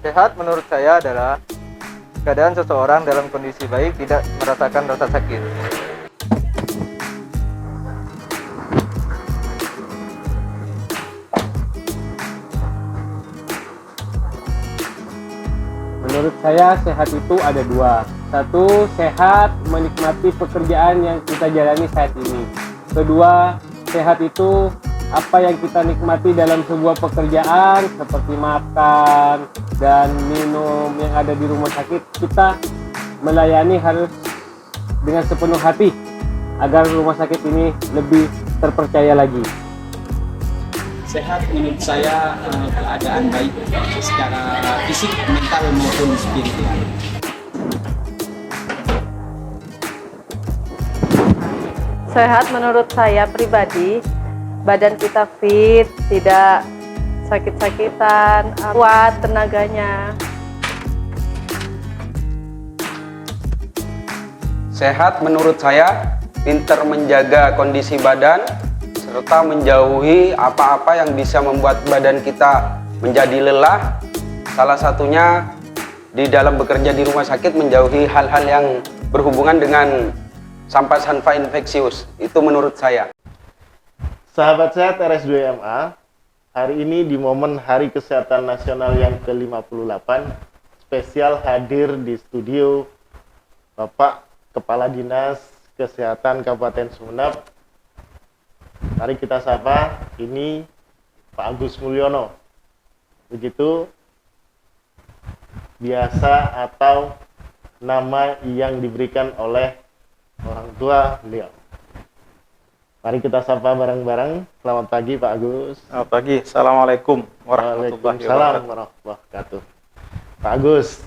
Sehat menurut saya adalah keadaan seseorang dalam kondisi baik, tidak merasakan rasa sakit. Menurut saya sehat itu ada dua. Satu, sehat menikmati pekerjaan yang kita jalani saat ini. Kedua, sehat itu apa yang kita nikmati dalam sebuah pekerjaan seperti makan dan minum yang ada di rumah sakit. Kita melayani harus dengan sepenuh hati agar rumah sakit ini lebih terpercaya lagi. Sehat menurut saya keadaan baik secara fisik, mental maupun spiritual. Sehat menurut saya pribadi, badan kita fit, tidak sakit-sakitan, kuat tenaganya. Sehat menurut saya pinter menjaga kondisi badan serta menjauhi apa-apa yang bisa membuat badan kita menjadi lelah. Salah satunya di dalam bekerja di rumah sakit menjauhi hal-hal yang berhubungan dengan sampah-sampah infeksius. Itu menurut saya. Sahabat sehat RS2MA, hari ini di momen Hari Kesehatan Nasional yang ke-58, spesial hadir di studio Bapak Kepala Dinas Kesehatan Kabupaten Sumeneb. Mari kita sapa, ini Pak Agus Mulyono. Begitu biasa atau nama yang diberikan oleh orang tua beliau. Mari kita sapa bareng-bareng. Selamat pagi Pak Agus. Selamat pagi. Assalamualaikum warahmatullahi Waalaikumsalam wabarakatuh. warahmatullahi wabarakatuh. Pak Agus,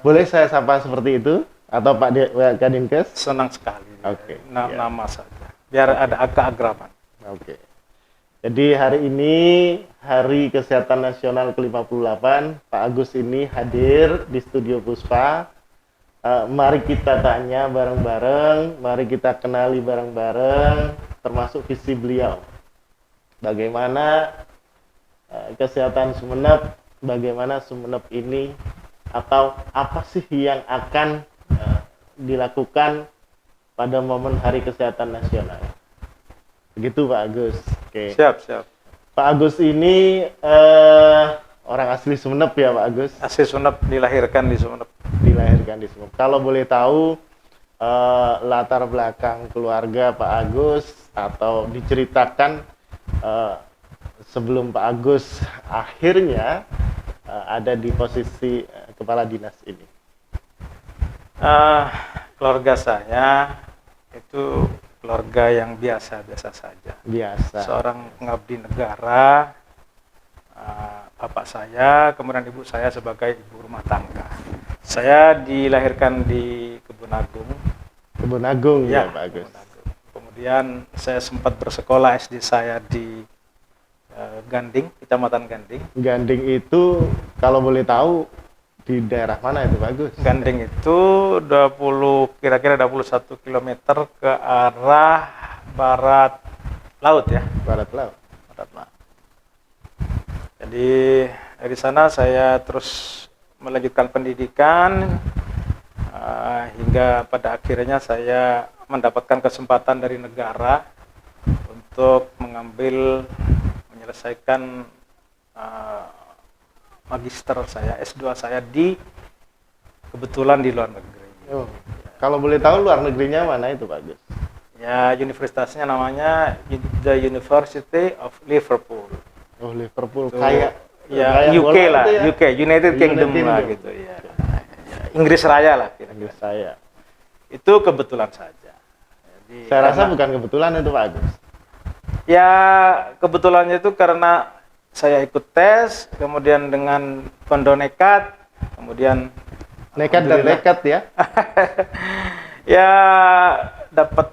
boleh saya sapa seperti itu? Atau Pak Kadinkes? Senang sekali. Oke, ya. Nama saja. Biar ada keagraban. Oke. Jadi hari ini Hari Kesehatan Nasional ke-58, Pak Agus ini hadir di Studio Puspa. Mari kita tanya bareng-bareng, mari kita kenali bareng-bareng, termasuk visi beliau. Bagaimana kesehatan Sumeneb, bagaimana Sumeneb ini, atau apa sih yang akan dilakukan pada momen Hari Kesehatan Nasional. Begitu Pak Agus. Oke. Siap. Pak Agus ini orang asli Sumeneb ya Pak Agus? Asli Sumeneb, dilahirkan di Sumeneb. Dilahirkan di Sumeneb. Kalau boleh tahu latar belakang keluarga Pak Agus atau diceritakan sebelum Pak Agus akhirnya ada di posisi kepala dinas ini. Keluarga saya itu keluarga yang biasa-biasa saja. Biasa. Seorang pengabdi negara, bapak saya, kemudian ibu saya sebagai ibu rumah tangga. Saya dilahirkan di Kebun Agung. Kebun Agung ya Pak Agus. Kebun Agung. Kemudian saya sempat bersekolah SD saya di Ganding, Kecamatan Ganding. Ganding itu kalau boleh tahu di daerah mana itu Pak Agus? Ganding itu kira-kira 21 km ke arah barat laut ya. Barat laut. Barat laut. Jadi dari sana saya terus melanjutkan pendidikan hingga pada akhirnya saya mendapatkan kesempatan dari negara untuk menyelesaikan magister saya, S2 saya kebetulan di luar negeri. Oh. Kalau boleh tahu luar negerinya mana itu Pak Gus? Ya, universitasnya namanya The University of Liverpool. Oh, Liverpool. Itu, kayak ya UK lah, ya? UK, United Kingdom lah gitu ya. Inggris Raya lah kira-kira. Inggris saya. Itu kebetulan saja. Jadi, Saya rasa bukan kebetulan itu Pak Agus. Ya, kebetulannya itu karena saya ikut tes, kemudian dengan kondo nekat, kemudian Nekat dan nekat ya. ya dapat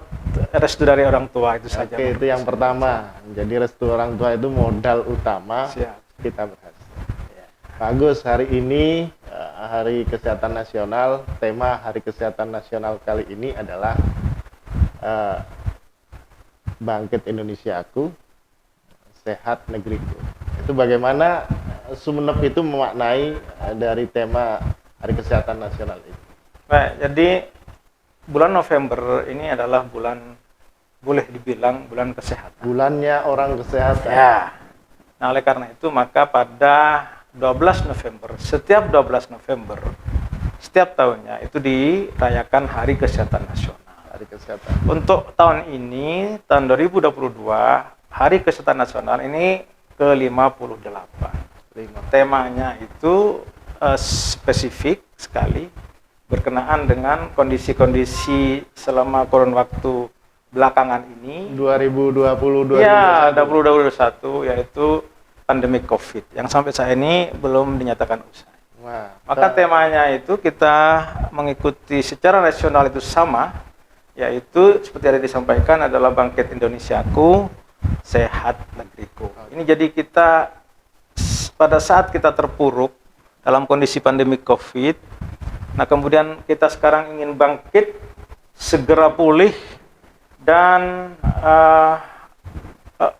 restu dari orang tua itu saja. Oke, itu yang pertama. Jadi restu orang tua itu modal utama. Siap. Kita berhasil. Ya. Pak Agus, hari ini Hari Kesehatan Nasional, tema Hari Kesehatan Nasional kali ini adalah Bangkit Indonesiaku, Sehat Negeriku. Itu bagaimana Sumeneb itu memaknai dari tema Hari Kesehatan Nasional itu? Baik, jadi bulan November ini adalah bulan, boleh dibilang bulan kesehatan. Bulannya orang kesehatan. Ya. Nah, oleh karena itu maka pada 12 November, setiap 12 November, setiap tahunnya itu dirayakan Hari Kesehatan Nasional. Hari Kesehatan. Untuk tahun ini, tahun 2022, Hari Kesehatan Nasional ini ke-58. Temanya itu spesifik sekali, berkenaan dengan kondisi-kondisi selama kurun waktu belakangan ini. 2020-2021. Ya, 2021, yaitu pandemi COVID, yang sampai saat ini belum dinyatakan usai. Wah, Maka temanya itu kita mengikuti secara nasional itu sama, yaitu seperti yang disampaikan adalah Bangkit Indonesiaku, Sehat Negeriku. Ini jadi kita pada saat kita terpuruk dalam kondisi pandemi COVID, nah kemudian kita sekarang ingin bangkit, segera pulih, dan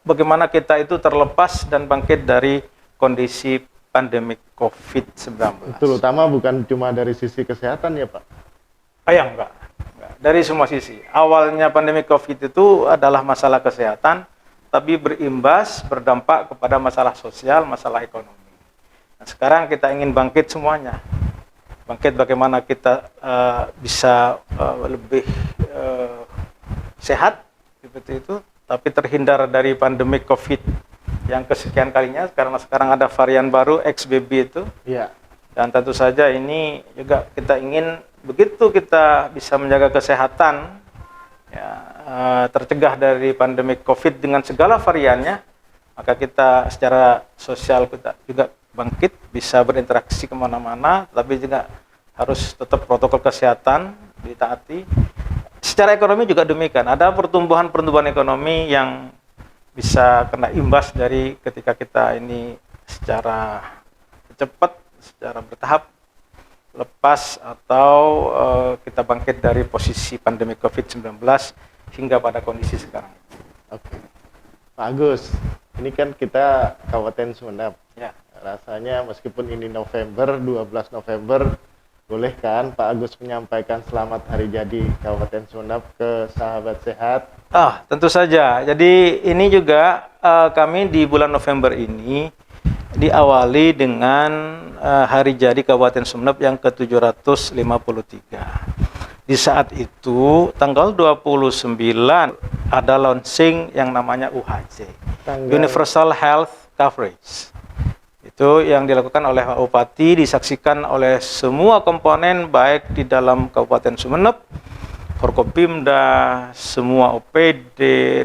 bagaimana kita itu terlepas dan bangkit dari kondisi pandemi COVID-19. Betul, utama bukan cuma dari sisi kesehatan ya Pak? Enggak. Dari semua sisi. Awalnya pandemi COVID itu adalah masalah kesehatan, tapi berimbas, berdampak kepada masalah sosial, masalah ekonomi. Nah, sekarang kita ingin bangkit semuanya. Bangkit bagaimana kita bisa lebih sehat, seperti itu, tapi terhindar dari pandemi COVID yang kesekian kalinya, karena sekarang ada varian baru XBB itu. Iya. Dan tentu saja ini juga kita ingin begitu kita bisa menjaga kesehatan, ya, tercegah dari pandemi COVID dengan segala variannya, maka kita secara sosial kita juga bangkit, bisa berinteraksi kemana-mana, tapi juga harus tetap protokol kesehatan ditaati. Secara ekonomi juga demikian, ada pertumbuhan ekonomi yang bisa kena imbas dari ketika kita ini secara cepat, secara bertahap lepas atau kita bangkit dari posisi pandemi COVID-19 hingga pada kondisi sekarang. Oke. Pak Agus, ini kan kita Kabupaten Sumeneb. Ya. Rasanya meskipun ini November, 12 November, boleh kan Pak Agus menyampaikan selamat hari jadi Kabupaten Sumeneb ke sahabat sehat? Tentu saja. Jadi ini juga kami di bulan November ini diawali dengan hari jadi Kabupaten Sumeneb yang ke-753. Di saat itu, tanggal 29 ada launching yang namanya UHC, Universal Health Coverage. Itu yang dilakukan oleh Pak Bupati, disaksikan oleh semua komponen baik di dalam Kabupaten Sumeneb, Forkopimda, semua OPD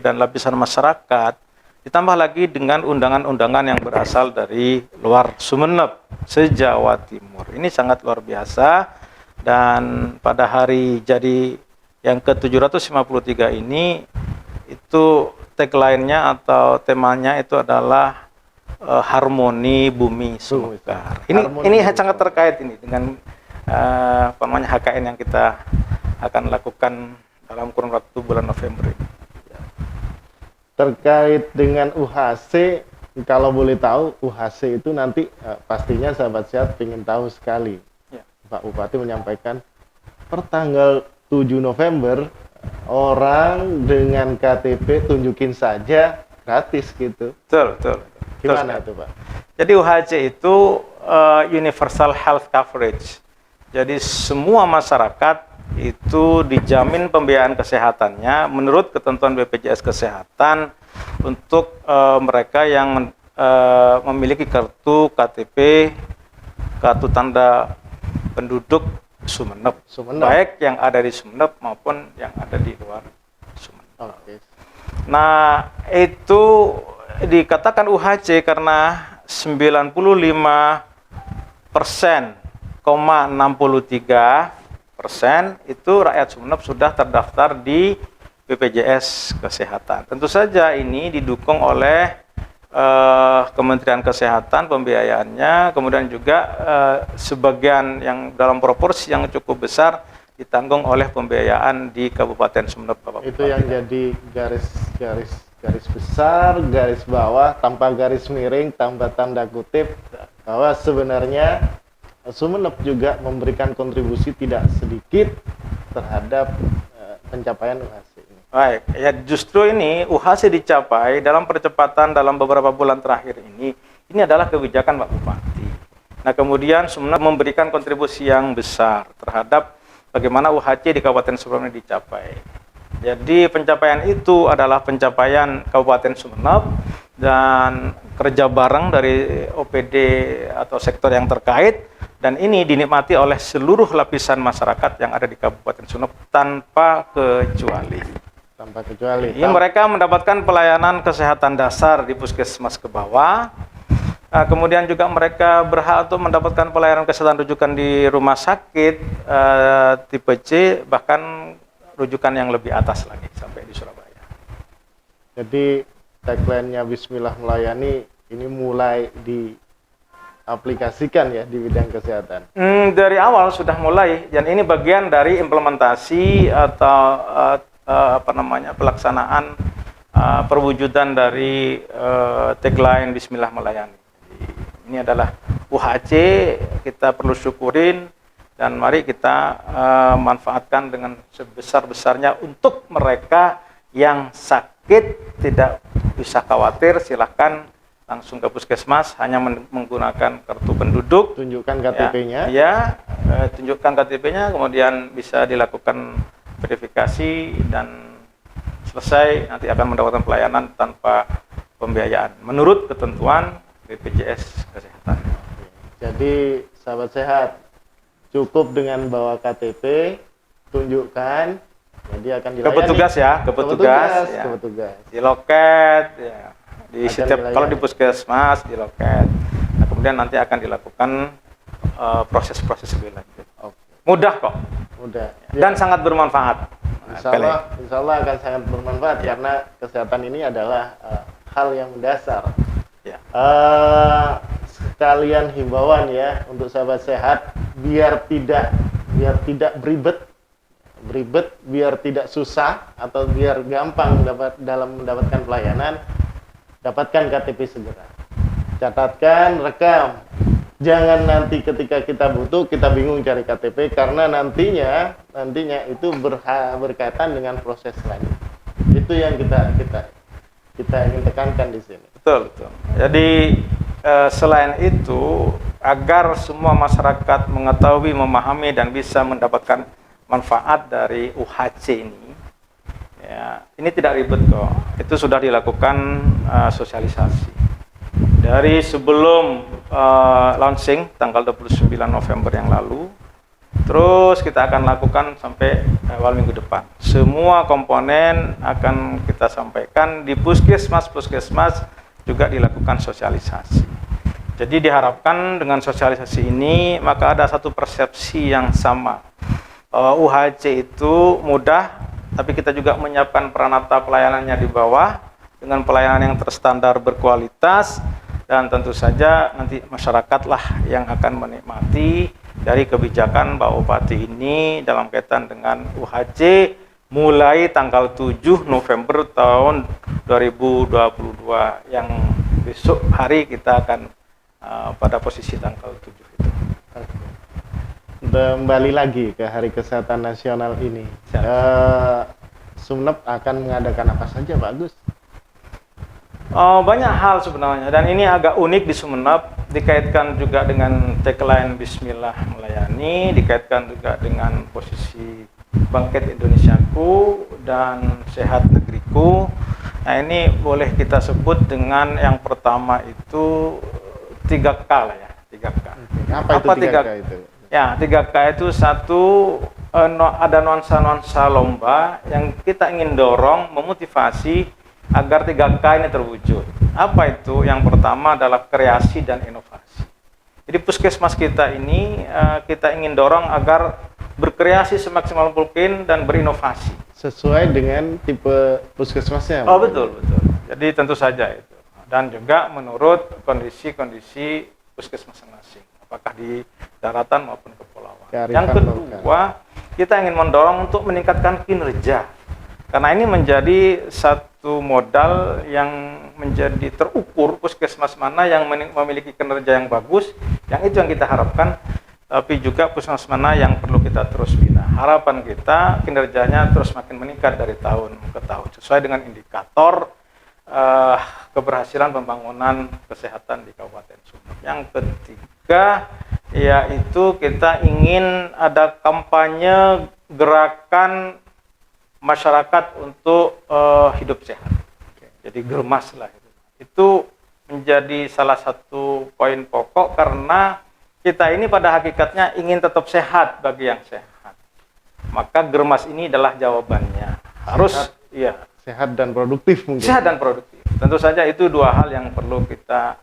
dan lapisan masyarakat, ditambah lagi dengan undangan-undangan yang berasal dari luar Sumeneb, se-Jawa Timur. Ini sangat luar biasa, dan pada hari jadi yang ke-753 ini, itu tagline-nya atau temanya itu adalah harmoni bumi Sumekar. Ini sangat terkait ini dengan HKN yang kita akan lakukan dalam kurun waktu bulan November ini. Terkait dengan UHC, kalau boleh tahu UHC itu nanti pastinya sahabat sehat ingin tahu sekali. Ya. Pak Bupati menyampaikan per tanggal 7 November orang dengan KTP tunjukin saja gratis gitu. Betul. Gimana itu Pak? Jadi UHC itu Universal Health Coverage. Jadi semua masyarakat itu dijamin pembiayaan kesehatannya menurut ketentuan BPJS Kesehatan untuk mereka yang memiliki kartu KTP, kartu tanda penduduk Sumeneb, baik yang ada di Sumeneb maupun yang ada di luar Sumeneb. Oke. Nah, itu dikatakan UHC karena 95,63% itu rakyat Sumeneb sudah terdaftar di BPJS Kesehatan. Tentu saja ini didukung oleh Kementerian Kesehatan pembiayaannya, kemudian juga sebagian yang dalam proporsi yang cukup besar ditanggung oleh pembiayaan di Kabupaten Sumeneb. Itu yang jadi garis besar, garis bawah, tanpa garis miring, tanpa tanda kutip, bahwa sebenarnya Sumeneb juga memberikan kontribusi tidak sedikit terhadap pencapaian UHC ini. Baik, ya justru ini UHC dicapai dalam percepatan dalam beberapa bulan terakhir ini. Ini adalah kebijakan Pak Bupati. Nah, kemudian Sumeneb memberikan kontribusi yang besar terhadap bagaimana UHC di Kabupaten Sumeneb dicapai. Jadi pencapaian itu adalah pencapaian Kabupaten Sumeneb dan kerja bareng dari OPD atau sektor yang terkait, dan ini dinikmati oleh seluruh lapisan masyarakat yang ada di Kabupaten Sumeneb tanpa kecuali. Tanpa kecuali. Ini mereka mendapatkan pelayanan kesehatan dasar di puskesmas ke bawah. Kemudian juga mereka berhak untuk mendapatkan pelayanan kesehatan rujukan di rumah sakit tipe C, bahkan rujukan yang lebih atas lagi sampai di Surabaya. Jadi tagline-nya Bismillah Melayani ini mulai diaplikasikan ya di bidang kesehatan. Dari awal sudah mulai, dan ini bagian dari implementasi atau pelaksanaan perwujudan dari tagline Bismillah Melayani. Ini adalah UHC, kita perlu syukurin, dan mari kita manfaatkan dengan sebesar-besarnya untuk mereka yang sakit. Tidak bisa khawatir, silahkan langsung ke puskesmas, hanya menggunakan kartu penduduk. Tunjukkan KTP-nya. Ya, tunjukkan KTP-nya, kemudian bisa dilakukan verifikasi dan selesai, nanti akan mendapatkan pelayanan tanpa pembiayaan menurut ketentuan BPJS Kesehatan. Jadi sahabat sehat, cukup dengan bawa KTP, tunjukkan, jadi akan dilayani. Ke petugas ya, ke petugas, ya. Ke petugas. Di loket, ya. Di Akan setiap dilayani. kalau di puskesmas di loket. Nah, kemudian nanti akan dilakukan proses-proses lebih lanjut. Oke. Mudah kok, Mudah. dan sangat bermanfaat. Insya Allah akan sangat bermanfaat karena kesehatan ini adalah hal yang mendasar. Ya. Sekalian himbauan ya untuk sahabat sehat, biar tidak beribet, biar tidak susah atau biar gampang dalam mendapatkan pelayanan, dapatkan KTP segera. Catatkan, rekam. Jangan nanti ketika kita butuh kita bingung cari KTP, karena nantinya itu berkaitan dengan proses selanjutnya. Itu yang kita ingin tekankan di sini. Betul. Jadi selain itu, agar semua masyarakat mengetahui, memahami, dan bisa mendapatkan manfaat dari UHC ini, ya, ini tidak ribet kok. Itu sudah dilakukan sosialisasi dari sebelum launching tanggal 29 November yang lalu. Terus kita akan lakukan sampai awal minggu depan. Semua komponen akan kita sampaikan di puskesmas juga dilakukan sosialisasi. Jadi diharapkan dengan sosialisasi ini maka ada satu persepsi yang sama, bahwa UHC itu mudah, tapi kita juga menyiapkan peranata pelayanannya di bawah dengan pelayanan yang terstandar, berkualitas, dan tentu saja nanti masyarakatlah yang akan menikmati dari kebijakan Pak Bupati ini dalam kaitan dengan UHC mulai tanggal 7 November tahun 2022 yang besok hari kita akan pada posisi tanggal 7 itu. Kembali lagi ke Hari Kesehatan Nasional ini. Sumeneb akan mengadakan apa saja Pak Agus? Banyak hal sebenarnya, dan ini agak unik di Sumeneb, dikaitkan juga dengan tagline Bismillah Melayani, dikaitkan juga dengan posisi Bangkit Indonesiaku dan Sehat Negeriku. Nah, ini boleh kita sebut dengan yang pertama itu 3K lah ya, 3K. Apa itu 3K itu? Ya, 3K itu satu, ada nuansa-nuansa lomba yang kita ingin dorong, memotivasi agar 3K ini terwujud. Apa itu? Yang pertama adalah kreasi dan inovasi. Jadi puskesmas kita ini kita ingin dorong agar berkreasi semaksimal mungkin dan berinovasi. Sesuai dengan tipe puskesmasnya? Oh betul. Jadi tentu saja itu. Dan juga menurut kondisi-kondisi puskesmas masing-masing, apakah di daratan maupun kepulauan. Yang kedua, kita ingin mendorong untuk meningkatkan kinerja. Karena ini menjadi satu modal yang menjadi terukur, puskesmas mana yang memiliki kinerja yang bagus, yang itu yang kita harapkan, tapi juga puskesmas mana yang perlu kita terus bina. Harapan kita kinerjanya terus makin meningkat dari tahun ke tahun sesuai dengan indikator keberhasilan pembangunan kesehatan di Kabupaten Sumeneb. Yang ketiga yaitu kita ingin ada kampanye gerakan masyarakat untuk hidup sehat. Jadi germas lah itu menjadi salah satu poin pokok karena kita ini pada hakikatnya ingin tetap sehat bagi yang sehat. Maka germas ini adalah jawabannya. Harus sehat, sehat dan produktif mungkin. Sehat dan produktif. Tentu saja itu dua hal yang perlu kita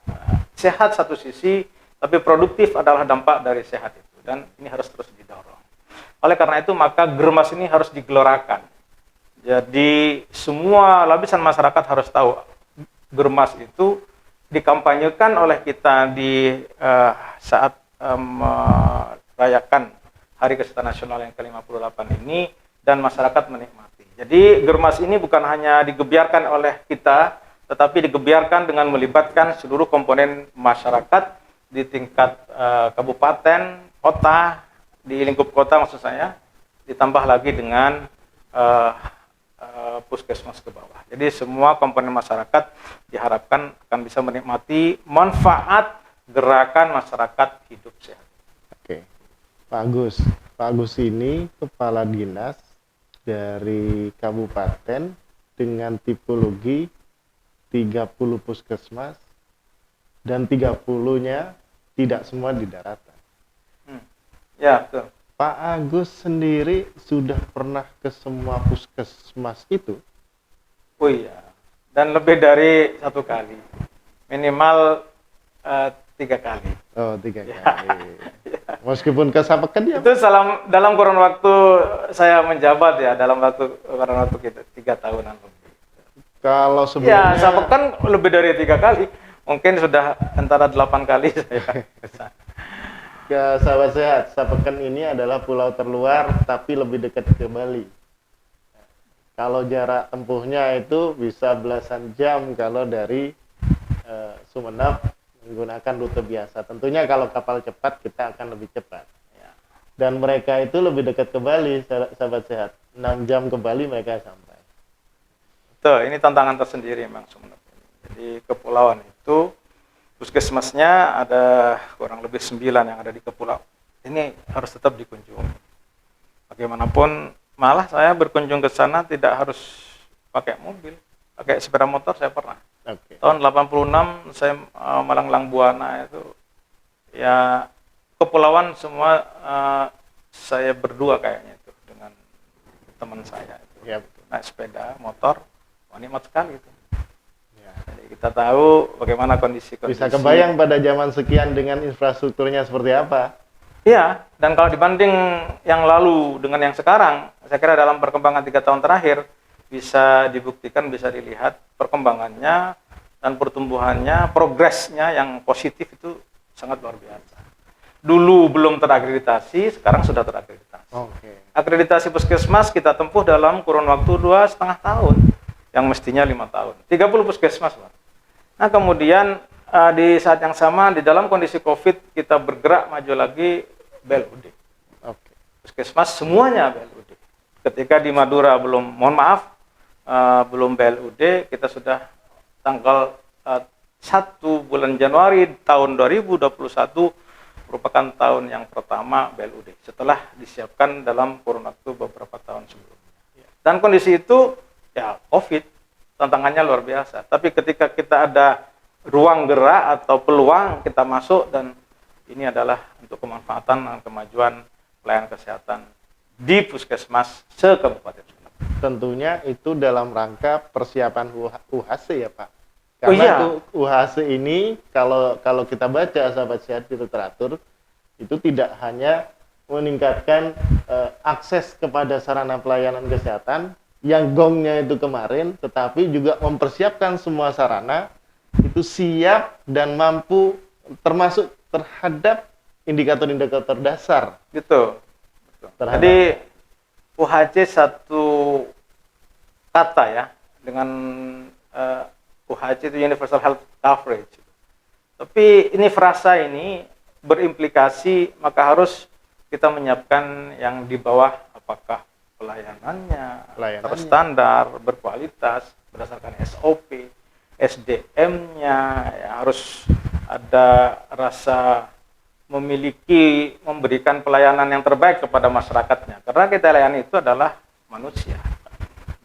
sehat satu sisi, tapi produktif adalah dampak dari sehat itu dan ini harus terus didorong. Oleh karena itu maka germas ini harus digelorakan. Jadi semua lapisan masyarakat harus tahu germas itu dikampanyekan oleh kita di saat merayakan Hari Kesehatan Nasional yang ke-58 ini dan masyarakat menikmati. Jadi germas ini bukan hanya digebiarkan oleh kita, tetapi digebiarkan dengan melibatkan seluruh komponen masyarakat di tingkat kabupaten, kota, di lingkup kota maksud saya, ditambah lagi dengan puskesmas ke bawah. Jadi semua komponen masyarakat diharapkan akan bisa menikmati manfaat gerakan masyarakat hidup sehat. Oke, Pak Agus. Pak Agus ini kepala dinas dari kabupaten dengan tipologi 30 puskesmas dan 30-nya tidak semua di daratan. Ya, betul. Pak Agus sendiri sudah pernah ke semua puskesmas itu? Oh iya, dan lebih dari 1 kali, minimal 3 kali. Oh, 3 kali. Meskipun ke Sapeken ya? Itu dalam kurun waktu saya menjabat ya, dalam kurun waktu kita 3 tahunan lebih. Kalau sebelumnya? Ya, Sapeken lebih dari 3 kali, mungkin sudah antara 8 kali saya kesana. Ya, sahabat sehat, Sapeken ini adalah pulau terluar tapi lebih dekat ke Bali. Kalau jarak tempuhnya itu bisa belasan jam kalau dari Sumeneb menggunakan rute biasa. Tentunya kalau kapal cepat kita akan lebih cepat. Dan mereka itu lebih dekat ke Bali, sahabat sehat. 6 jam ke Bali mereka sampai. Betul, ini tantangan tersendiri memang Sumeneb. Jadi kepulauan itu puskesmasnya ada kurang lebih 9 yang ada di kepulauan. Ini harus tetap dikunjungi. Bagaimanapun, malah saya berkunjung ke sana tidak harus pakai mobil, pakai sepeda motor saya pernah. Okay. Tahun 86 saya Malanglang Buana itu, ya kepulauan semua saya berdua kayaknya itu dengan teman saya. Itu. Yep. Naik sepeda motor, nikmat sekali itu. Jadi kita tahu bagaimana kondisi. Bisa kebayang pada zaman sekian dengan infrastrukturnya seperti apa? Iya, dan kalau dibanding yang lalu dengan yang sekarang, saya kira dalam perkembangan 3 tahun terakhir bisa dibuktikan, bisa dilihat perkembangannya dan pertumbuhannya, progresnya yang positif itu sangat luar biasa. Dulu belum terakreditasi, sekarang sudah terakreditasi. Okay. Akreditasi puskesmas kita tempuh dalam kurun waktu 2,5 tahun. Yang mestinya 5 tahun, 30 puskesmas. Nah kemudian di saat yang sama di dalam kondisi COVID kita bergerak maju lagi BLUD. Okay. Puskesmas semuanya BLUD. Ketika di Madura belum, mohon maaf, belum BLUD, kita sudah tanggal 1 bulan Januari tahun 2021 merupakan tahun yang pertama BLUD setelah disiapkan dalam kurun waktu beberapa tahun sebelumnya. Dan kondisi itu ya COVID, tantangannya luar biasa. Tapi ketika kita ada ruang gerak atau peluang, kita masuk dan ini adalah untuk kemanfaatan dan kemajuan pelayanan kesehatan di puskesmas se-Kabupaten Sumeneb. Tentunya itu dalam rangka persiapan UHC ya Pak. Karena UHC ini kalau kita baca sahabat sehat di literatur itu tidak hanya meningkatkan akses kepada sarana pelayanan kesehatan yang gongnya itu kemarin, tetapi juga mempersiapkan semua sarana itu siap dan mampu termasuk terhadap indikator-indikator dasar. Gitu. Jadi UHC satu kata ya dengan UHC itu Universal Health Coverage. Tapi ini frasa ini berimplikasi, maka harus kita menyiapkan yang di bawah, apakah pelayanannya terstandar, berkualitas, berdasarkan SOP, SDM-nya, ya, harus ada rasa memberikan pelayanan yang terbaik kepada masyarakatnya. Karena kita layani itu adalah manusia.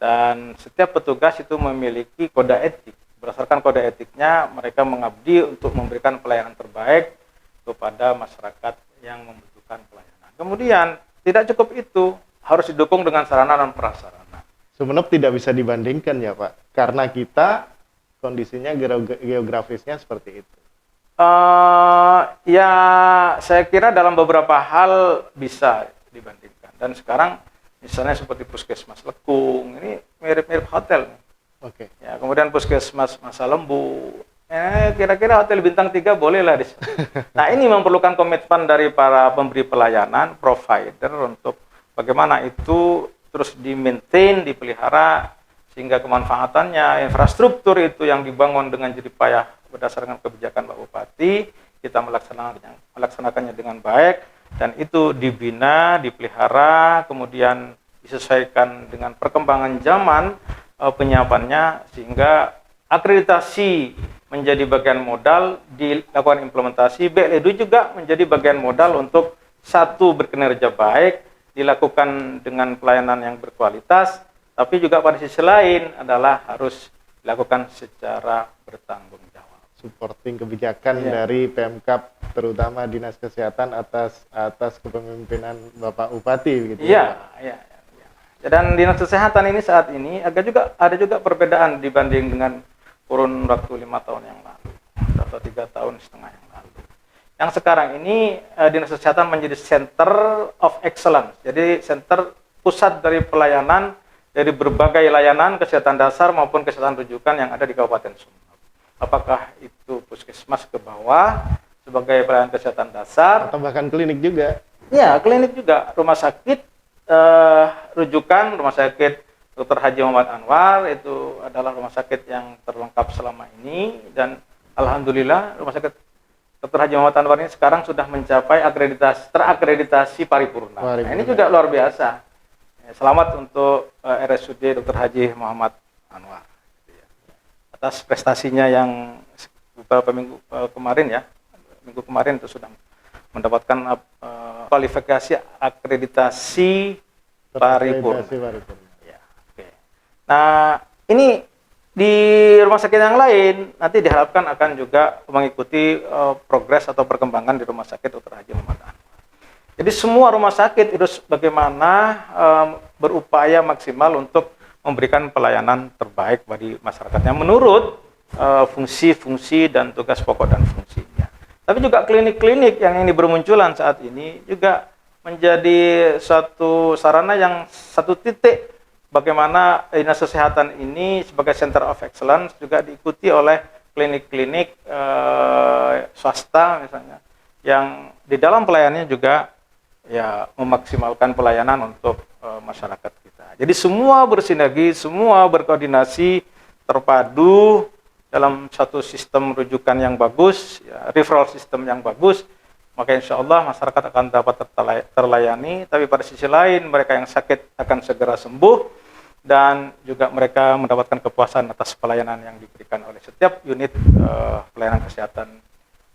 Dan setiap petugas itu memiliki kode etik. Berdasarkan kode etiknya, mereka mengabdi untuk memberikan pelayanan terbaik kepada masyarakat yang membutuhkan pelayanan. Kemudian, tidak cukup itu, harus didukung dengan sarana dan prasarana. Sumeneb tidak bisa dibandingkan ya Pak, karena kita kondisinya geografisnya seperti itu. Ya, saya kira dalam beberapa hal bisa dibandingkan. Dan sekarang, misalnya seperti Puskesmas Lekung, ini mirip-mirip hotel. Oke. Ya, kemudian Puskesmas Masa Lembu, kira-kira hotel bintang 3 boleh lah di sana. Nah, ini memerlukan komitmen dari para pemberi pelayanan, provider, untuk bagaimana itu terus di-maintain, dipelihara, sehingga kemanfaatannya, infrastruktur itu yang dibangun dengan jerih payah berdasarkan kebijakan Pak Bupati, kita melaksanakannya dengan baik, dan itu dibina, dipelihara, kemudian disesuaikan dengan perkembangan zaman penyiapannya, sehingga akreditasi menjadi bagian modal, dilakukan implementasi, BLEDU juga menjadi bagian modal untuk satu, berkinerja baik, dilakukan dengan pelayanan yang berkualitas, tapi juga pada sisi lain adalah harus dilakukan secara bertanggung jawab. Supporting kebijakan dari Pemkab, terutama Dinas Kesehatan atas kepemimpinan Bapak Bupati, gitu. Iya. Dan Dinas Kesehatan ini saat ini ada juga perbedaan dibanding dengan kurun waktu 5 tahun yang lalu atau 3 tahun setengah yang lalu. Yang sekarang ini Dinas Kesehatan menjadi Center of Excellence, jadi center pusat dari pelayanan dari berbagai layanan kesehatan dasar maupun kesehatan rujukan yang ada di Kabupaten Sumeneb. Apakah itu puskesmas ke bawah sebagai pelayanan kesehatan dasar, atau bahkan klinik juga. Ya, klinik juga, rumah sakit rujukan, rumah sakit Dr. Haji Muhammad Anwar itu adalah rumah sakit yang terlengkap selama ini, dan alhamdulillah rumah sakit Dr. Haji Muhammad Anwar ini sekarang sudah mencapai terakreditasi paripurna. Nah, ini juga luar biasa. Selamat untuk RSUD Dr. Haji Muhammad Anwar atas prestasinya yang beberapa minggu kemarin itu sudah mendapatkan kualifikasi akreditasi paripurna. Ya, oke. Nah, ini di rumah sakit yang lain nanti diharapkan akan juga mengikuti progres atau perkembangan di rumah sakit Dr. Haji Muhammad Anwar. Jadi semua rumah sakit harus bagaimana berupaya maksimal untuk memberikan pelayanan terbaik bagi masyarakatnya menurut fungsi-fungsi dan tugas pokok dan fungsinya. Tapi juga klinik-klinik yang ini bermunculan saat ini juga menjadi suatu sarana yang satu titik bagaimana Dinas Kesehatan ini sebagai Center of Excellence juga diikuti oleh klinik-klinik swasta misalnya, yang di dalam pelayanannya juga ya memaksimalkan pelayanan untuk masyarakat kita. Jadi semua bersinergi, semua berkoordinasi, terpadu dalam satu sistem rujukan yang bagus, ya, referral system yang bagus, maka insya Allah masyarakat akan dapat terlayani, tapi pada sisi lain mereka yang sakit akan segera sembuh, dan juga mereka mendapatkan kepuasan atas pelayanan yang diberikan oleh setiap unit pelayanan kesehatan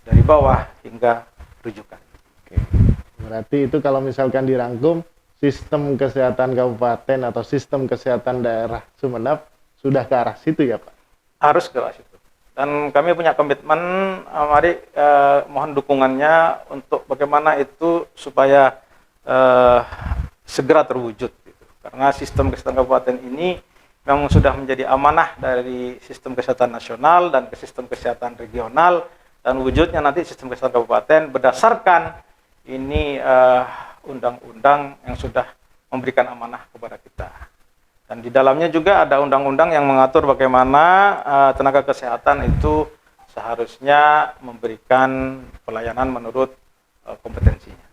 dari bawah hingga rujukan. Oke. Berarti itu kalau misalkan dirangkum, sistem kesehatan kabupaten atau sistem kesehatan daerah Sumeneb sudah ke arah situ ya Pak? Harus ke arah situ. Dan kami punya komitmen, mari mohon dukungannya untuk bagaimana itu supaya segera terwujud. Gitu. Karena sistem kesehatan kabupaten ini memang sudah menjadi amanah dari sistem kesehatan nasional dan ke sistem kesehatan regional, dan wujudnya nanti sistem kesehatan kabupaten berdasarkan ini undang-undang yang sudah memberikan amanah kepada kita. Dan di dalamnya juga ada undang-undang yang mengatur bagaimana tenaga kesehatan itu seharusnya memberikan pelayanan menurut kompetensinya.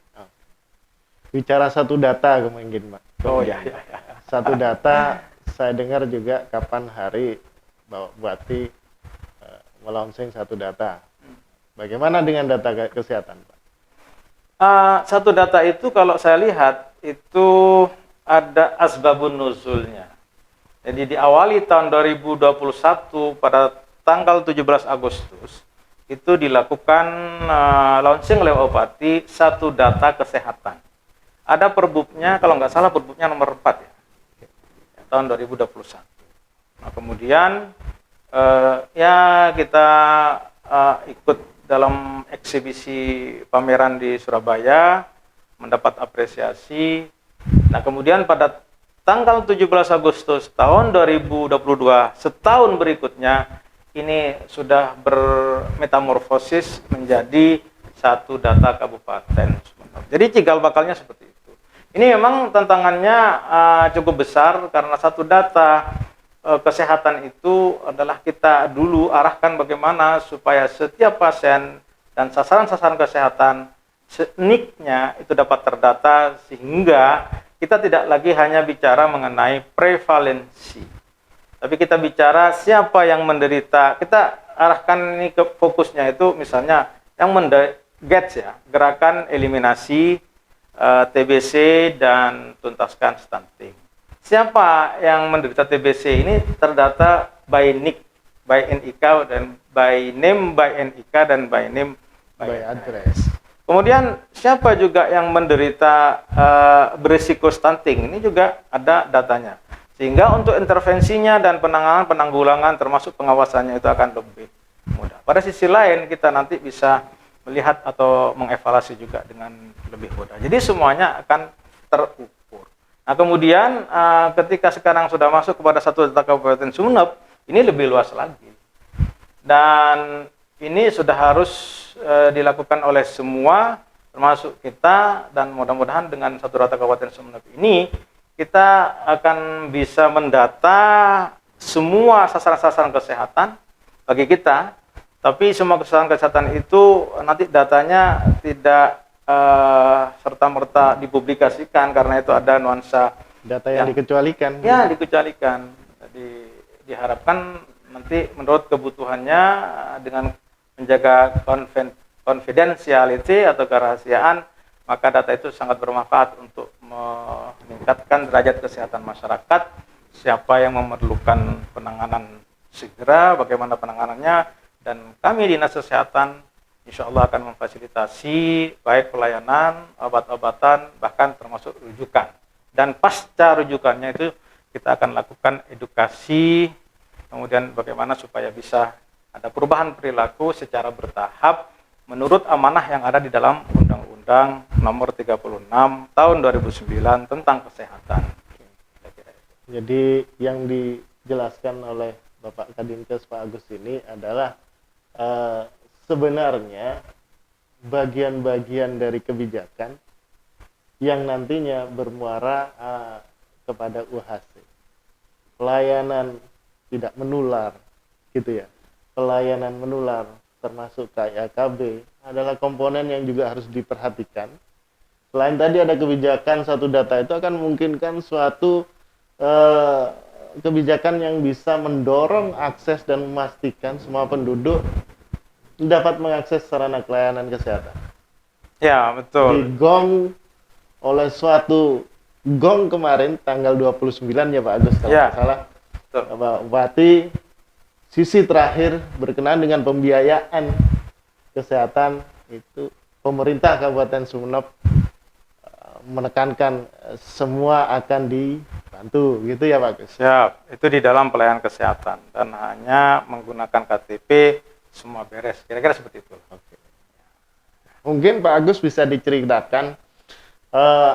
Bicara satu data mungkin Pak. Oh ya. Satu data, saya dengar juga kapan hari Bapak Bupati melaunching satu data. Bagaimana dengan data kesehatan, Pak? Satu data itu kalau saya lihat itu ada asbabun nuzulnya. Jadi diawali tahun 2021 pada tanggal 17 Agustus itu dilakukan launching oleh Bupati satu data kesehatan. Ada perbubnya, kalau nggak salah perbubnya nomor 4 ya, tahun 2021. Nah, kemudian ya kita ikut dalam eksibisi pameran di Surabaya, mendapat apresiasi. Nah, kemudian pada tanggal 17 Agustus tahun 2022, setahun berikutnya, ini sudah bermetamorfosis menjadi satu data Kabupaten Sumeneb. Jadi cikal bakalnya seperti itu. Ini memang tantangannya cukup besar karena satu data kesehatan itu adalah kita dulu arahkan bagaimana supaya setiap pasien dan sasaran-sasaran kesehatan seniknya itu dapat terdata sehingga kita tidak lagi hanya bicara mengenai prevalensi, tapi kita bicara siapa yang menderita. Kita arahkan ini ke fokusnya itu misalnya yang GETS ya, gerakan eliminasi TBC dan tuntaskan stunting. Siapa yang menderita TBC ini terdata by NIK, by NIK dan by name by NIK dan by name by address. Kemudian siapa juga yang menderita berisiko stunting, ini juga ada datanya. Sehingga untuk intervensinya dan penanggulangan termasuk pengawasannya itu akan lebih mudah. Pada sisi lain kita nanti bisa melihat atau mengevaluasi juga dengan lebih mudah. Jadi semuanya akan terukur. Nah, kemudian ketika sekarang sudah masuk kepada satu data Kabupaten Sumeneb, ini lebih luas lagi. Dan ini sudah harus dilakukan oleh semua, termasuk kita, dan mudah-mudahan dengan satu data Kabupaten Sumeneb ini, kita akan bisa mendata semua sasaran-sasaran kesehatan bagi kita, tapi semua sasaran kesehatan itu nanti datanya tidak serta-merta dipublikasikan karena itu ada nuansa data yang dikecualikan. Ya, dikecualikan. Jadi diharapkan nanti menurut kebutuhannya dengan menjaga confidentiality atau kerahasiaan, maka data itu sangat bermanfaat untuk meningkatkan derajat kesehatan masyarakat, siapa yang memerlukan penanganan segera, bagaimana penanganannya, dan kami Dinas Kesehatan insya Allah akan memfasilitasi baik pelayanan, obat-obatan, bahkan termasuk rujukan. Dan pasca rujukannya itu kita akan lakukan edukasi, kemudian bagaimana supaya bisa ada perubahan perilaku secara bertahap menurut amanah yang ada di dalam Undang-Undang Nomor 36 Tahun 2009 tentang kesehatan. Jadi yang dijelaskan oleh Bapak Kadinkes Pak Agus ini adalah sebenarnya bagian-bagian dari kebijakan yang nantinya bermuara kepada UHC. Pelayanan tidak menular, gitu ya. Pelayanan menular termasuk KIAKB adalah komponen yang juga harus diperhatikan. Selain tadi ada kebijakan satu data itu akan memungkinkan suatu kebijakan yang bisa mendorong akses dan memastikan semua penduduk dapat mengakses sarana pelayanan kesehatan. Ya, betul. Digong oleh suatu gong kemarin tanggal 29 ya Pak Agus kalau ya, tidak salah. Betul. Bapak Bupati sisi terakhir berkenaan dengan pembiayaan kesehatan itu pemerintah Kabupaten Sumeneb menekankan semua akan dibantu gitu ya Pak Agus. Siap, itu di dalam pelayanan kesehatan dan hanya menggunakan KTP semua beres, kira-kira seperti itu. Oke. Mungkin Pak Agus bisa diceritakan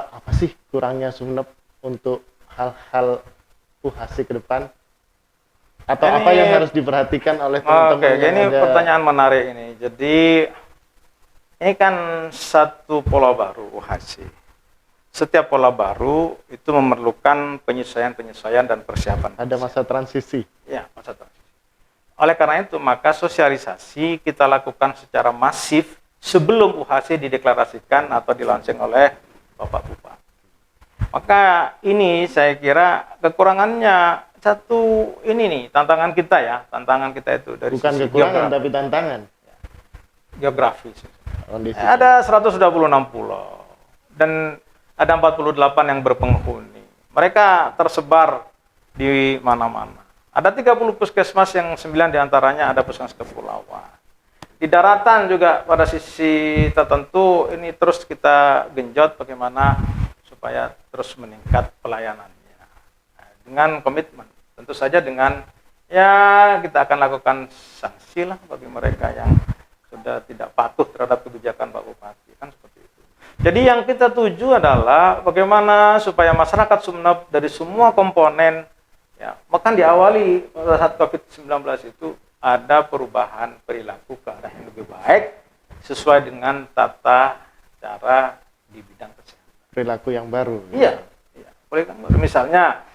apa sih kurangnya Sumeneb untuk hal-hal UHC ke depan, atau ini, apa yang harus diperhatikan oleh teman-teman? Oke, ini pertanyaan menarik ini. Jadi ini kan satu pola baru UHC. Setiap pola baru itu memerlukan penyesuaian dan persiapan. Ada masa transisi. Ya, masa transisi. Oleh karena itu, maka sosialisasi kita lakukan secara masif sebelum UHC dideklarasikan atau dilaunching oleh Bapak Bupati. Maka ini saya kira kekurangannya satu ini nih tantangan kita ya, tantangan kita itu dari Bukan sisi kekurangan tapi tantangan. geografis. Kondisi. Ada 126 pulau dan ada 48 yang berpenghuni. Mereka tersebar di mana-mana. Ada 30 puskesmas yang 9 diantaranya ada puskesmas kepulauan. Di daratan juga pada sisi tertentu ini terus kita genjot bagaimana supaya terus meningkat pelayanannya. Nah, dengan komitmen, tentu saja dengan ya kita akan lakukan sanksi lah bagi mereka yang sudah tidak patuh terhadap kebijakan Pak Bupati, kan seperti itu. Jadi yang kita tuju adalah bagaimana supaya masyarakat Sumeneb dari semua komponen, ya, bahkan diawali pada saat COVID-19 itu ada perubahan perilaku ke arah yang lebih baik sesuai dengan tata cara di bidang kesehatan. Perilaku yang baru. Iya, iya. Misalnya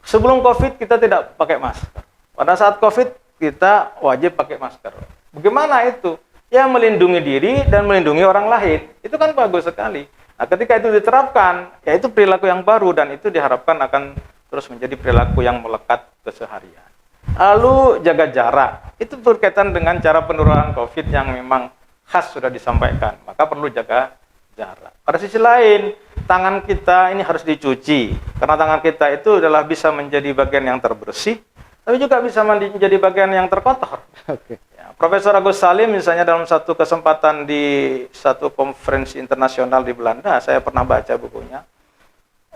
sebelum COVID kita tidak pakai masker. Pada saat COVID kita wajib pakai masker. Bagaimana itu? Ya melindungi diri dan melindungi orang lain. Itu kan bagus sekali. Nah, ketika itu diterapkan, ya itu perilaku yang baru dan itu diharapkan akan terus menjadi perilaku yang melekat keseharian. Lalu jaga jarak. Itu berkaitan dengan cara penurunan COVID yang memang khas sudah disampaikan. Maka perlu jaga jarak. Pada sisi lain, tangan kita ini harus dicuci. Karena tangan kita itu adalah bisa menjadi bagian yang terbersih, tapi juga bisa menjadi bagian yang terkotor. Oke. Ya, Profesor Agus Salim misalnya dalam satu kesempatan di satu konferensi internasional di Belanda, saya pernah baca bukunya.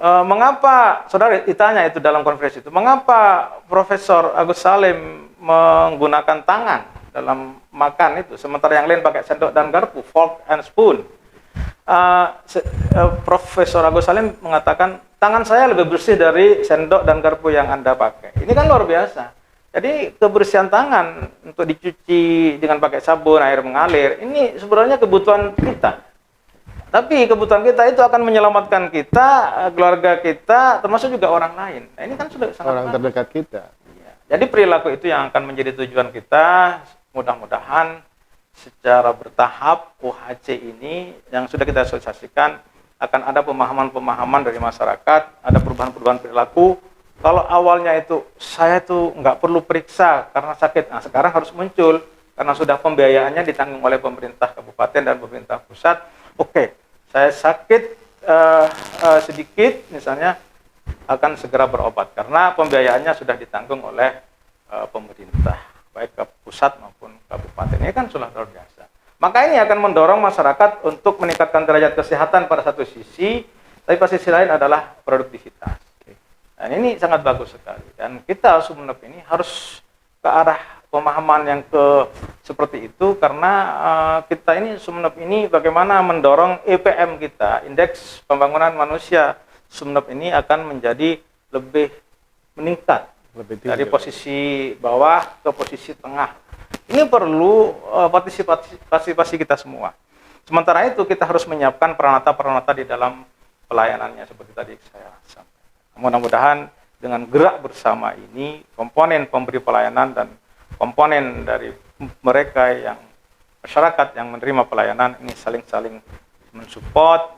Mengapa, saudara ditanya itu dalam konferensi itu, mengapa Profesor Agus Salim menggunakan tangan dalam makan itu, sementara yang lain pakai sendok dan garpu, fork and spoon. Profesor Agus Salim mengatakan, tangan saya lebih bersih dari sendok dan garpu yang Anda pakai. Ini kan luar biasa. Jadi kebersihan tangan untuk dicuci dengan pakai sabun, air mengalir, ini sebenarnya kebutuhan kita. Tapi kebutuhan kita itu akan menyelamatkan kita, keluarga kita, termasuk juga orang lain. Nah, ini kan sudah sangat Orang terdekat kita. ya. Jadi perilaku itu yang akan menjadi tujuan kita. Mudah-mudahan secara bertahap UHC ini yang sudah kita sosialisasikan akan ada pemahaman-pemahaman dari masyarakat, ada perubahan-perubahan perilaku. Kalau awalnya itu saya tuh nggak perlu periksa karena sakit, nah sekarang harus muncul karena sudah pembiayaannya ditanggung oleh pemerintah kabupaten dan pemerintah pusat. Oke, saya sakit sedikit misalnya akan segera berobat karena pembiayaannya sudah ditanggung oleh pemerintah baik ke pusat maupun kabupaten. Ini kan sudah luar biasa. Maka ini akan mendorong masyarakat untuk meningkatkan derajat kesehatan pada satu sisi, tapi pada sisi lain adalah produktivitas. Dan ini sangat bagus sekali. Dan kita Sumeneb ini harus ke arah pemahaman yang seperti itu karena kita ini Sumeneb ini bagaimana mendorong EPM kita, Indeks Pembangunan Manusia Sumeneb ini akan menjadi lebih meningkat dari posisi bawah ke posisi tengah. Ini perlu partisipasi kita semua. Sementara itu kita harus menyiapkan peranata-peranata di dalam pelayanannya seperti tadi saya sampaikan. Mudah-mudahan dengan gerak bersama ini komponen pemberi pelayanan dan komponen dari mereka yang masyarakat yang menerima pelayanan ini saling-saling mensupport,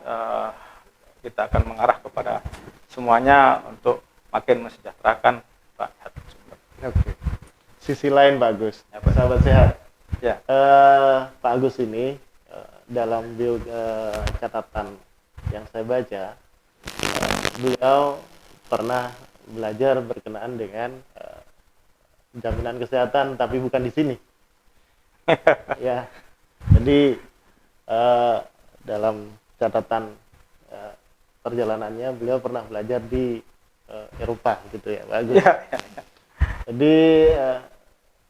kita akan mengarah kepada semuanya untuk makin mensejahterakan rakyat. Oke. Sisi lain Pak Agus, Ya, Pak. sahabat sehat. Ya. Pak Agus ini dalam catatan yang saya baca, beliau pernah belajar berkenaan dengan jaminan kesehatan, tapi bukan di sini. Ya, jadi dalam catatan perjalanannya beliau pernah belajar di Eropa, gitu ya, Pak Agus. Ya, ya, ya. Jadi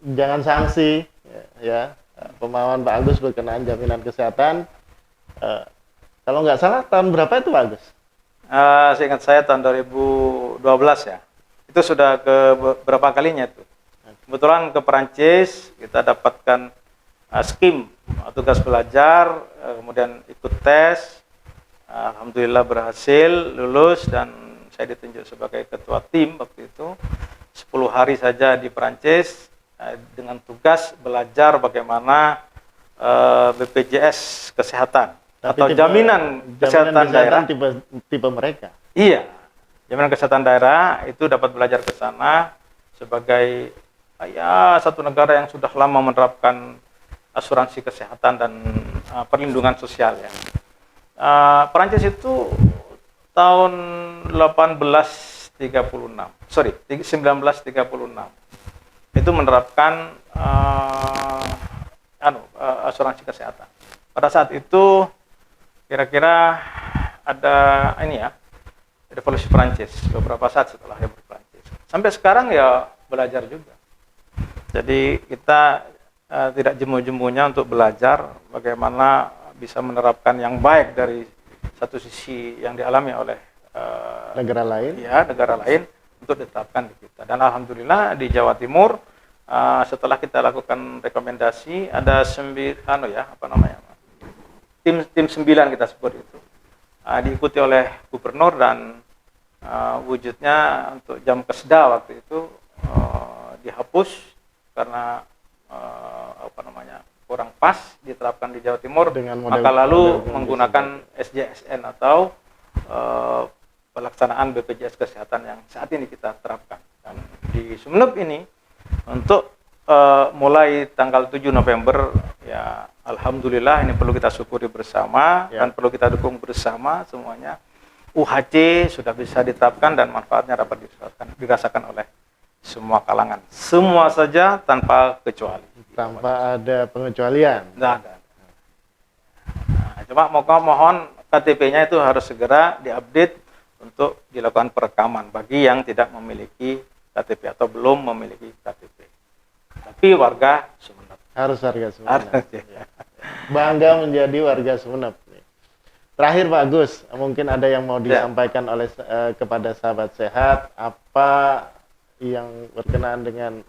jangan sanksi, ya. Pemahaman Pak Agus berkenaan jaminan kesehatan. Kalau nggak salah tahun berapa itu Pak Agus? Seingat saya tahun 2012 ya. Itu sudah ke berapa kalinya tuh. Kebetulan ke Perancis kita dapatkan skim tugas belajar, kemudian ikut tes. Alhamdulillah berhasil lulus dan saya ditunjuk sebagai ketua tim waktu itu. 10 hari saja di Perancis dengan tugas belajar bagaimana BPJS kesehatan. Atau jaminan kesehatan daerah tipe mereka. Iya, Jaminan Kesehatan Daerah itu dapat belajar ke sana sebagai ya satu negara yang sudah lama menerapkan asuransi kesehatan dan perlindungan sosial ya. Perancis itu tahun 1936 itu menerapkan asuransi kesehatan. Pada saat itu kira-kira ada revolusi Perancis beberapa saat setelah revolusi Perancis. Sampai sekarang ya belajar juga. Jadi kita tidak jemu-jemunya untuk belajar bagaimana bisa menerapkan yang baik dari satu sisi yang dialami oleh negara lain. Ya, negara lain untuk diterapkan di kita. Dan alhamdulillah di Jawa Timur setelah kita lakukan rekomendasi ada tim 9 kita sebut itu diikuti oleh gubernur dan wujudnya untuk jam keseda waktu itu dihapus karena kurang pas diterapkan di Jawa Timur, maka lalu menggunakan SJSN atau pelaksanaan BPJS Kesehatan yang saat ini kita terapkan. Dan di Sumeneb ini untuk mulai tanggal 7 November ya alhamdulillah ini perlu kita syukuri bersama dan perlu kita dukung bersama semuanya. UHC sudah bisa diterapkan dan manfaatnya dapat dirasakan oleh semua kalangan, semua saja tanpa kecuali. Tanpa ada pengecualian. Nah, cuma mohon KTP-nya itu harus segera diupdate untuk dilakukan perekaman bagi yang tidak memiliki KTP atau belum memiliki KTP. Tapi warga Sumeneb. Harus warga Sumeneb. Bangga menjadi warga Sumeneb. Terakhir Pak Agus, mungkin ada yang mau disampaikan oleh kepada sahabat sehat, apa yang berkenaan dengan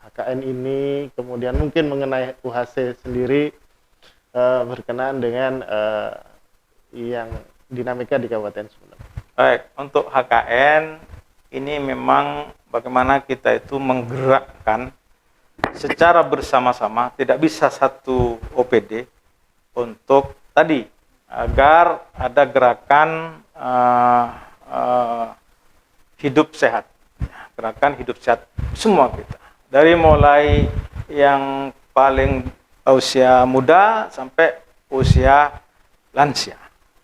HKN ini, kemudian mungkin mengenai UHC sendiri berkenaan dengan yang dinamika di Kabupaten Sumeneb. Baik, untuk HKN ini memang bagaimana kita itu menggerakkan secara bersama-sama, tidak bisa satu OPD untuk tadi agar ada gerakan hidup sehat, gerakan hidup sehat semua kita. Dari mulai yang paling usia muda sampai usia lansia.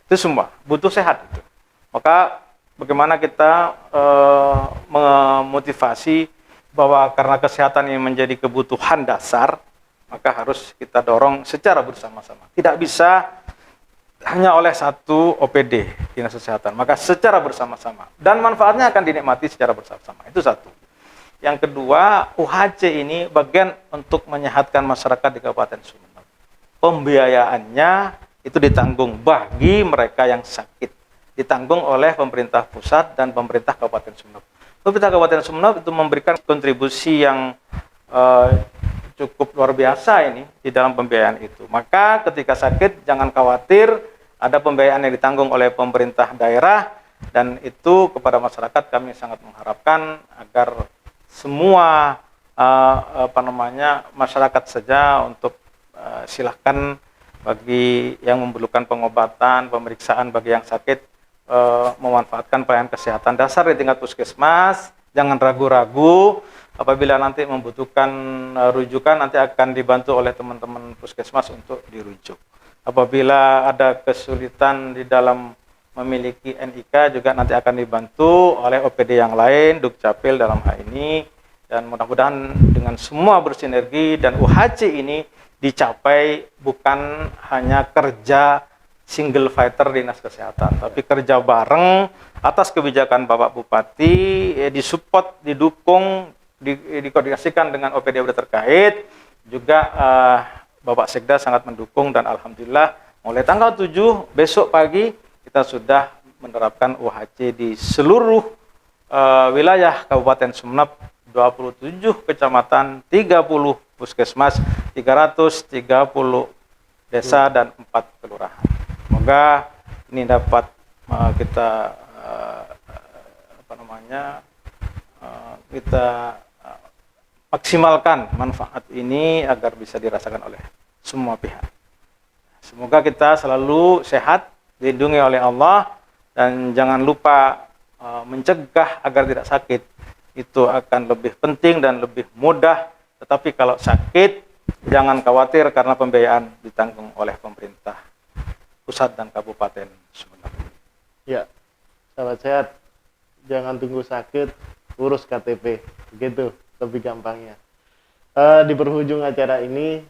Itu semua butuh sehat itu. Maka bagaimana kita memotivasi bahwa karena kesehatan ini menjadi kebutuhan dasar, maka harus kita dorong secara bersama-sama. Tidak bisa hanya oleh satu OPD Dinas Kesehatan, maka secara bersama-sama. Dan manfaatnya akan dinikmati secara bersama-sama. Itu satu. Yang kedua, UHC ini bagian untuk menyehatkan masyarakat di Kabupaten Sumeneb. Pembiayaannya itu ditanggung bagi mereka yang sakit. Ditanggung oleh pemerintah pusat dan pemerintah Kabupaten Sumeneb. Pemerintah Kabupaten Sumeneb itu memberikan kontribusi yang cukup luar biasa ini di dalam pembiayaan itu. Maka ketika sakit jangan khawatir, ada pembiayaan yang ditanggung oleh pemerintah daerah, dan itu kepada masyarakat kami sangat mengharapkan agar semua masyarakat saja untuk silahkan bagi yang memerlukan pengobatan, pemeriksaan bagi yang sakit, memanfaatkan pelayanan kesehatan dasar di tingkat puskesmas. Jangan ragu-ragu, apabila nanti membutuhkan rujukan nanti akan dibantu oleh teman-teman puskesmas untuk dirujuk. Apabila ada kesulitan di dalam memiliki NIK juga nanti akan dibantu oleh OPD yang lain, Dukcapil dalam hal ini, dan mudah-mudahan dengan semua bersinergi dan UHC ini dicapai bukan hanya kerja single fighter Dinas Kesehatan, tapi kerja bareng atas kebijakan Bapak Bupati, disupport, didukung, dikoordinasikan dengan OPD terkait, juga Bapak Sekda sangat mendukung, dan alhamdulillah mulai tanggal 7 besok pagi kita sudah menerapkan UHC di seluruh wilayah Kabupaten Sumeneb, 27 kecamatan, 30 puskesmas, 330 desa dan 4 kelurahan. Semoga ini dapat kita maksimalkan manfaat ini agar bisa dirasakan oleh semua pihak. Semoga kita selalu sehat, dilindungi oleh Allah, dan jangan lupa mencegah agar tidak sakit itu akan lebih penting dan lebih mudah. Tetapi kalau sakit, jangan khawatir karena pembiayaan ditanggung oleh pemerintah pusat dan kabupaten Sumeneb. Ya, sahabat sehat, jangan tunggu sakit, urus KTP, begitu lebih gampangnya. Di berhujung acara ini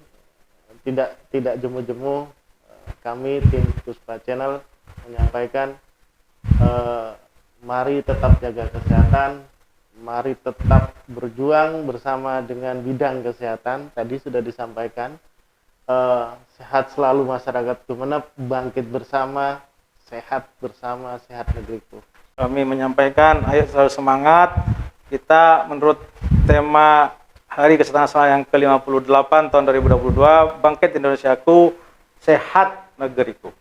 tidak jemu-jemu, kami tim Puspa Channel menyampaikan mari tetap jaga kesehatan, mari tetap berjuang bersama dengan bidang kesehatan. Tadi sudah disampaikan, sehat selalu masyarakat Sumeneb, bangkit bersama, sehat bersama, sehat negeriku. Kami menyampaikan, ayo selalu semangat. Kita menurut tema Hari Kesehatan Nasional yang ke-58 tahun 2022, Bangkit Indonesiaku, Sehat Negeriku.